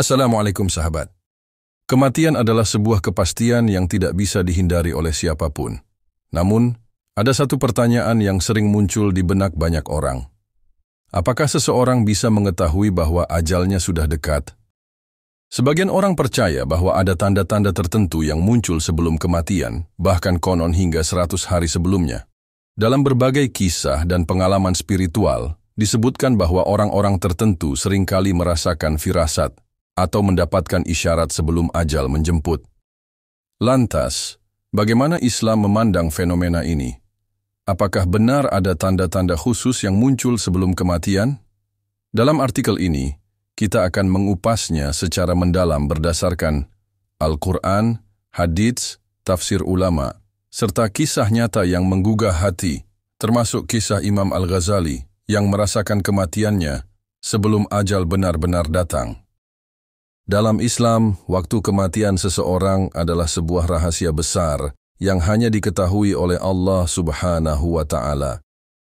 Assalamualaikum sahabat. Kematian adalah sebuah kepastian yang tidak bisa dihindari oleh siapapun. Namun, ada satu pertanyaan yang sering muncul di benak banyak orang. Apakah seseorang bisa mengetahui bahwa ajalnya sudah dekat? Sebagian orang percaya bahwa ada tanda-tanda tertentu yang muncul sebelum kematian, bahkan konon hingga 100 hari sebelumnya. Dalam berbagai kisah dan pengalaman spiritual, disebutkan bahwa orang-orang tertentu seringkali merasakan firasat atau mendapatkan isyarat sebelum ajal menjemput. Lantas, bagaimana Islam memandang fenomena ini? Apakah benar ada tanda-tanda khusus yang muncul sebelum kematian? Dalam artikel ini, kita akan mengupasnya secara mendalam berdasarkan Al-Quran, hadits, tafsir ulama, serta kisah nyata yang menggugah hati, termasuk kisah Imam Al-Ghazali yang merasakan kematiannya sebelum ajal benar-benar datang. Dalam Islam, waktu kematian seseorang adalah sebuah rahasia besar yang hanya diketahui oleh Allah Subhanahu wa Ta'ala.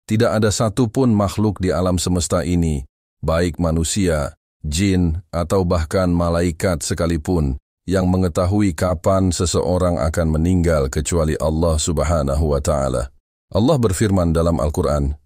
Tidak ada satupun makhluk di alam semesta ini, baik manusia, jin, atau bahkan malaikat sekalipun, yang mengetahui kapan seseorang akan meninggal kecuali Allah Subhanahu wa Ta'ala. Allah berfirman dalam Al-Quran,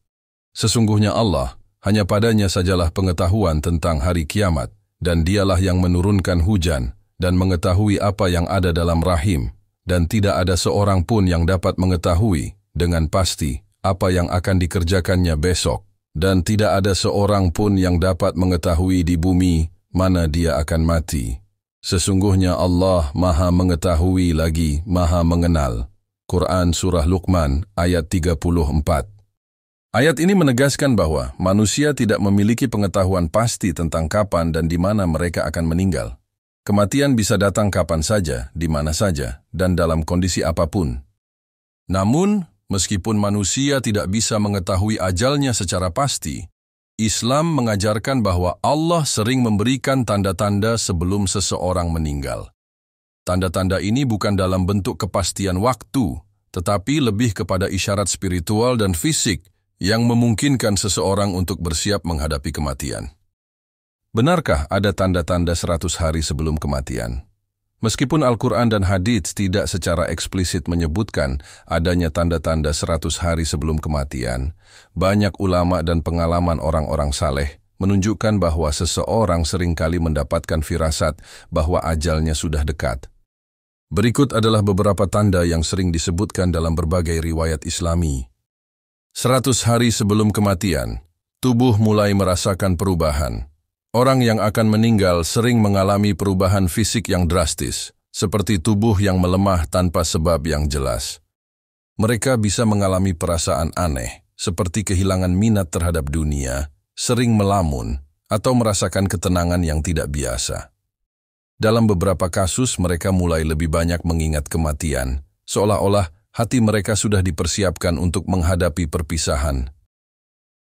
"Sesungguhnya Allah, hanya padanya sajalah pengetahuan tentang hari kiamat, dan dialah yang menurunkan hujan dan mengetahui apa yang ada dalam rahim, dan tidak ada seorang pun yang dapat mengetahui dengan pasti apa yang akan dikerjakannya besok, dan tidak ada seorang pun yang dapat mengetahui di bumi mana dia akan mati. Sesungguhnya Allah Maha Mengetahui lagi Maha Mengenal." Quran Surah Luqman ayat 34. Ayat ini menegaskan bahwa manusia tidak memiliki pengetahuan pasti tentang kapan dan di mana mereka akan meninggal. Kematian bisa datang kapan saja, di mana saja, dan dalam kondisi apapun. Namun, meskipun manusia tidak bisa mengetahui ajalnya secara pasti, Islam mengajarkan bahwa Allah sering memberikan tanda-tanda sebelum seseorang meninggal. Tanda-tanda ini bukan dalam bentuk kepastian waktu, tetapi lebih kepada isyarat spiritual dan fisik yang memungkinkan seseorang untuk bersiap menghadapi kematian. Benarkah ada tanda-tanda 100 hari sebelum kematian? Meskipun Al-Quran dan hadits tidak secara eksplisit menyebutkan adanya tanda-tanda 100 hari sebelum kematian, banyak ulama dan pengalaman orang-orang saleh menunjukkan bahwa seseorang seringkali mendapatkan firasat bahwa ajalnya sudah dekat. Berikut adalah beberapa tanda yang sering disebutkan dalam berbagai riwayat Islami. 100 hari sebelum kematian, tubuh mulai merasakan perubahan. Orang yang akan meninggal sering mengalami perubahan fisik yang drastis, seperti tubuh yang melemah tanpa sebab yang jelas. Mereka bisa mengalami perasaan aneh, seperti kehilangan minat terhadap dunia, sering melamun, atau merasakan ketenangan yang tidak biasa. Dalam beberapa kasus, mereka mulai lebih banyak mengingat kematian, seolah-olah hati mereka sudah dipersiapkan untuk menghadapi perpisahan.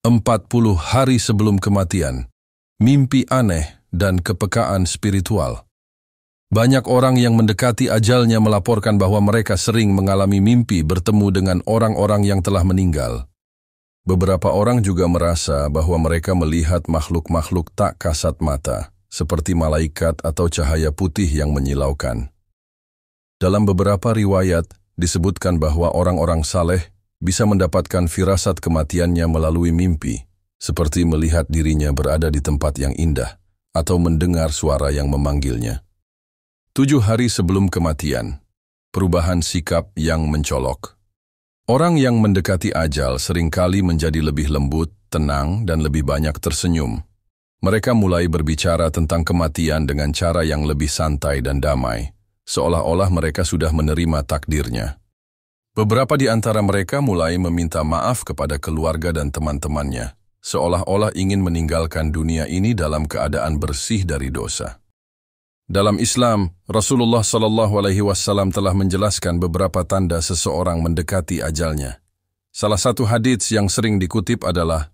40 hari sebelum kematian, mimpi aneh dan kepekaan spiritual. Banyak orang yang mendekati ajalnya melaporkan bahwa mereka sering mengalami mimpi bertemu dengan orang-orang yang telah meninggal. Beberapa orang juga merasa bahwa mereka melihat makhluk-makhluk tak kasat mata, seperti malaikat atau cahaya putih yang menyilaukan. Dalam beberapa riwayat, disebutkan bahwa orang-orang saleh bisa mendapatkan firasat kematiannya melalui mimpi, seperti melihat dirinya berada di tempat yang indah, atau mendengar suara yang memanggilnya. 7 hari sebelum kematian, perubahan sikap yang mencolok. Orang yang mendekati ajal seringkali menjadi lebih lembut, tenang, dan lebih banyak tersenyum. Mereka mulai berbicara tentang kematian dengan cara yang lebih santai dan damai, seolah-olah mereka sudah menerima takdirnya. Beberapa di antara mereka mulai meminta maaf kepada keluarga dan teman-temannya, seolah-olah ingin meninggalkan dunia ini dalam keadaan bersih dari dosa. Dalam Islam, Rasulullah SAW telah menjelaskan beberapa tanda seseorang mendekati ajalnya. Salah satu hadits yang sering dikutip adalah,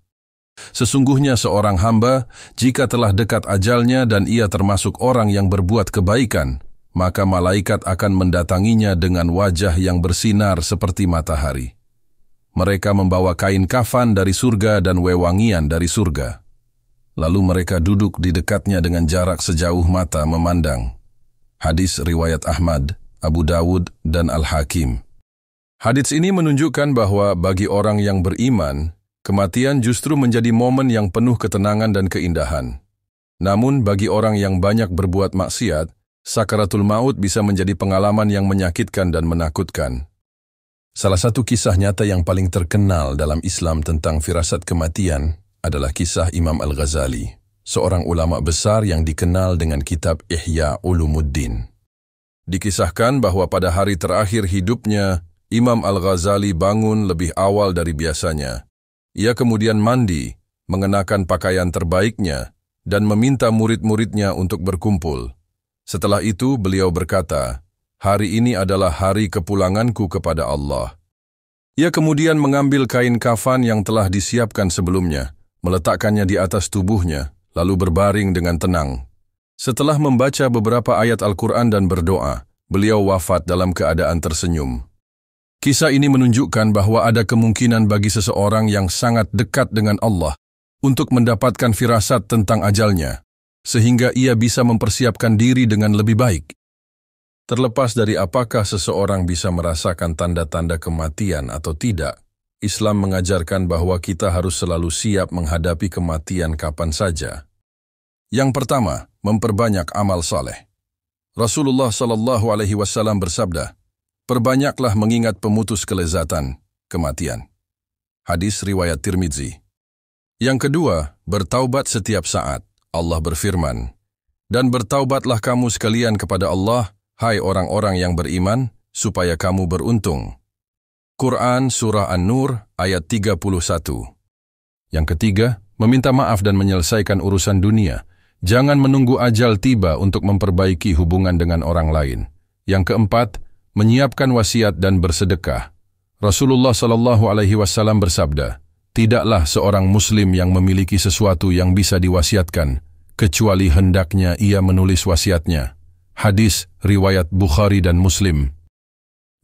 "Sesungguhnya seorang hamba, jika telah dekat ajalnya dan ia termasuk orang yang berbuat kebaikan, maka malaikat akan mendatanginya dengan wajah yang bersinar seperti matahari. Mereka membawa kain kafan dari surga dan wewangian dari surga. lalu mereka duduk di dekatnya dengan jarak sejauh mata memandang. Hadis riwayat Ahmad, Abu Dawud, dan Al-Hakim. Hadis ini menunjukkan bahwa bagi orang yang beriman, kematian justru menjadi momen yang penuh ketenangan dan keindahan. Namun bagi orang yang banyak berbuat maksiat, sakaratul maut bisa menjadi pengalaman yang menyakitkan dan menakutkan. Salah satu kisah nyata yang paling terkenal dalam Islam tentang firasat kematian adalah kisah Imam Al-Ghazali, seorang ulama besar yang dikenal dengan kitab Ihya Ulumuddin. Dikisahkan bahwa pada hari terakhir hidupnya, Imam Al-Ghazali bangun lebih awal dari biasanya. Ia kemudian mandi, mengenakan pakaian terbaiknya, dan meminta murid-muridnya untuk berkumpul. Setelah itu beliau berkata, "Hari ini adalah hari kepulanganku kepada Allah." Ia kemudian mengambil kain kafan yang telah disiapkan sebelumnya, meletakkannya di atas tubuhnya, lalu berbaring dengan tenang. Setelah membaca beberapa ayat Al-Quran dan berdoa, beliau wafat dalam keadaan tersenyum. Kisah ini menunjukkan bahwa ada kemungkinan bagi seseorang yang sangat dekat dengan Allah untuk mendapatkan firasat tentang ajalnya, sehingga ia bisa mempersiapkan diri dengan lebih baik. Terlepas dari apakah seseorang bisa merasakan tanda-tanda kematian atau tidak, Islam mengajarkan bahwa kita harus selalu siap menghadapi kematian kapan saja. Yang pertama, memperbanyak amal saleh. Rasulullah SAW bersabda, "Perbanyaklah mengingat pemutus kelezatan, kematian." Hadis riwayat Tirmidzi. Yang kedua, bertaubat setiap saat. Allah berfirman, "Dan bertaubatlah kamu sekalian kepada Allah, hai orang-orang yang beriman, supaya kamu beruntung." Quran Surah An-Nur ayat 31. Yang ketiga, meminta maaf dan menyelesaikan urusan dunia. Jangan menunggu ajal tiba untuk memperbaiki hubungan dengan orang lain. Yang keempat, menyiapkan wasiat dan bersedekah. Rasulullah SAW bersabda, "Tidaklah seorang muslim yang memiliki sesuatu yang bisa diwasiatkan, kecuali hendaknya ia menulis wasiatnya." Hadis riwayat Bukhari dan Muslim.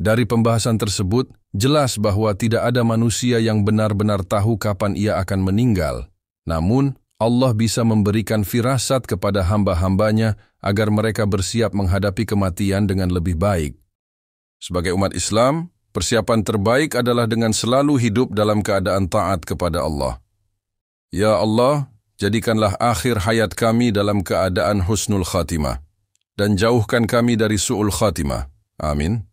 Dari pembahasan tersebut, jelas bahwa tidak ada manusia yang benar-benar tahu kapan ia akan meninggal. Namun, Allah bisa memberikan firasat kepada hamba-hambanya agar mereka bersiap menghadapi kematian dengan lebih baik. Sebagai umat Islam, persiapan terbaik adalah dengan selalu hidup dalam keadaan taat kepada Allah. Ya Allah, jadikanlah akhir hayat kami dalam keadaan husnul khatimah, dan jauhkan kami dari su'ul khatimah. Amin.